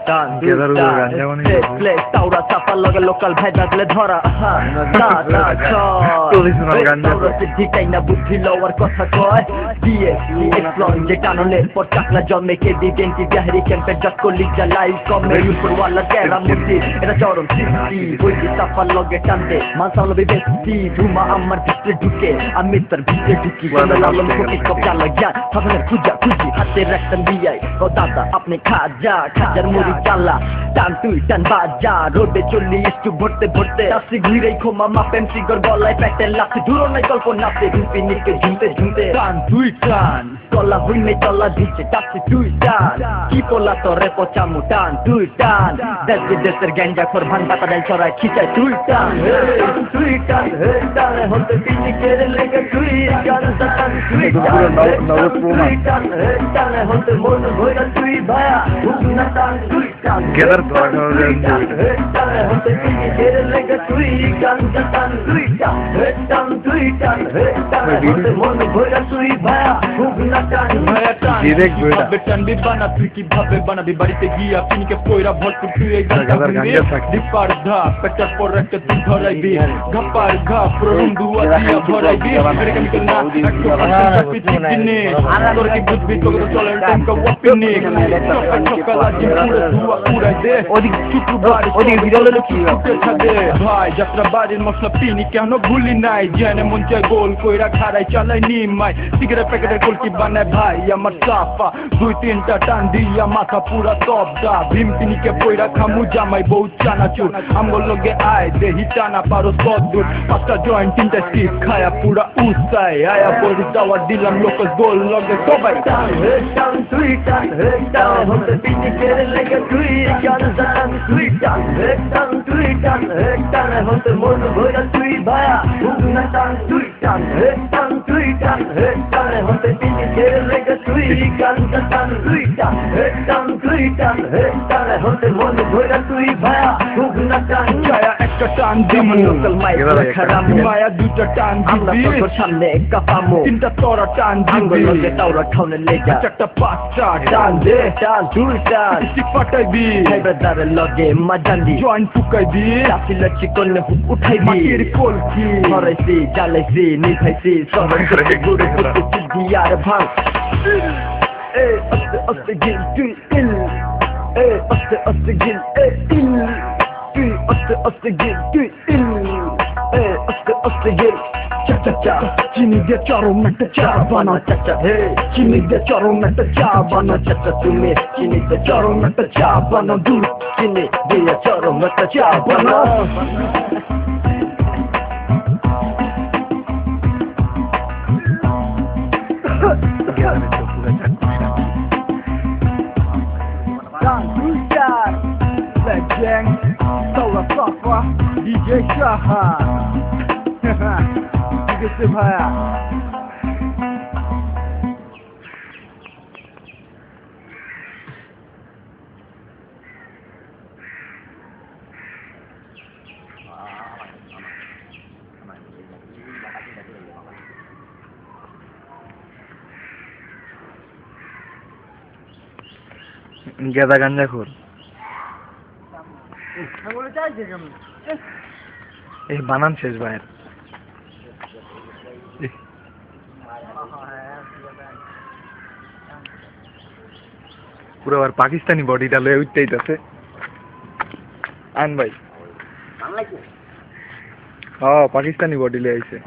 টান প্লে তাওরা চাপা লগে লোকাল ভাই ডাকলে ধরা ঢিকাই না বুদ্ধি লওয়ার কথা কয় দিয়ে এক্সপ্লোরিং যে টানলের পর টাকলা জন্মে কে ডিটেন্টি জাহেরি ক্যাম্পের জাত করলি যা লাইভ কমে ইউরওয়ালা ক্যারা মুক্তি এটা চরম সৃষ্টি বইটি চাপা লগে টানতে মানসাল বেস্তি ধুমা আমার ভিতরে ঢুকে আমি তার ভিতরে ঢুকি লালন কোটি কপ চালা জ্ঞান সাধনের খুঁজা খুঁজি হাতে রাখতাম বিয়াই ও দাদা আপনি খাজার মুড়ি চালা টান তুই টান বাজা রোডে চললি একটু ভরতে ভরতে আসি ঘুরেই খোমা মাপেন সিগর গলায় প্যাটেন লাফতে দূর নাই গল্প নাচে ঝুঁপি নিকে ঝুমতে ঝুমতে টান তুই টান গলা হইনে চলা দিচ্ছে টাচি তুই টান কি পোলা তোরে পচামু টান তুই টান দেশ বিদেশের গ্যাঞ্জা খোর ভান পাতা ডাল ছড়ায় খিচায় তুই টান হতে পিনিকের লেগে তুই টান টান তুই টান হতে মন ভরা তুই ভায়া বুঝনা টান তুই টান গেদার হতে পিনিকের লেগে তুই টান টান তুই টান তুই টান হতে মন ভরা তুই ভায়া বুঝনা টান ভায়া টান কিভাবে টানবি বানা তুই কিভাবে বানাবি বাড়িতে গিয়া পিনিকে পয়রা ভরপুর তুই এই দিপার ধা পেটার পর একটা তুই ধরাইবি ঘাপার ঘা প্ররম দুয়া দিয়া ভরাইবি এটা কেমিক্যাল না একটু পিছিয়ে তোর কি বুঝবি তোকে চলে টাইম কা ওয়াপিনি সকাল আজ পুরো দুয়া উড়াই দে ওদিক শুক্রবার ওদিক বিরলে কি ছাদে ভাই যাত্রা বাড়ির মশলা পিনি কেন ভুলি নাই জেনে মন চাই গোল কইরা খাড়াই চালাই নিমাই সিগারেট প্যাকেটের কলকি বানায় ভাই আমার সাফা দুই তিনটা টান দিয়া মাথা পুরা তবদা ভীম পিনিকে পয়রা খামু জামাই বউ চানাচুর আমগো লগে আয় দেহি টানা পারো সদ্দুর পাঁচটা জয়েন্ট তিনটা স্টিক খায়া পুরা উসাই আয়া বড়ি দাওয়ার দিলাম লোক গোল লগে সবাই টান তুই টান হতে পিনিকের লেগে তুই টান তুই টান হতে মন ভরা তুই ভায়া বুঝনা টান তুই টান তুই টান হতে পিনিকের লেগে তুই টান তুই টান হতে মন ভরা তুই ভায়া বুঝনা টান ছায়া একটা টান দিমু লোকাল মাইক খারাপ মায়া দুটা টান দিবি তোর সামনে কাপামু তিনটা তোরা টান দিবি লগে তাওরা খাওনে লেগা চারটা পাঁচটা টান দে টান তুই টান ইসি ফাটাইবি ভাই ব্রাদারের লগে মাজান্দি জয়েন্ট ফুকাইবি লাচি লাচি করলে হুক উঠাইবি মাটির কলকি ধরাইছি জ্বালাইছি নিভাইছি সবার করে ঘুরে ঘুরতে সিদ্ধি আর ভাঙ আস্তে আস্তে গিল তুই ইল আস্তে আস্তে গিল ইল তুই আস্তে আস্তে গিল তুই ইল আস্তে আস্তে গিল চা চা চা চিনি দিয়ে চরম একটা চা বানা চা চা হে চিনি দিয়ে চরম একটা চা বানা চা চা তুমি চিনি দিয়ে চরম একটা চা বানা দুধ চিনি দিয়ে চরম একটা চা বানা Gang, Taura Safa, DJ Shaha. DJ Sibhaya. গেদা গাঞ্জা খোর এই বানান শেষ ভাইয়ের পুরো আর পাকিস্তানি বডিটা লয়ে উঠতেইতাছে আন ভাই পাকিস্তানি বডি লয়ে আইছে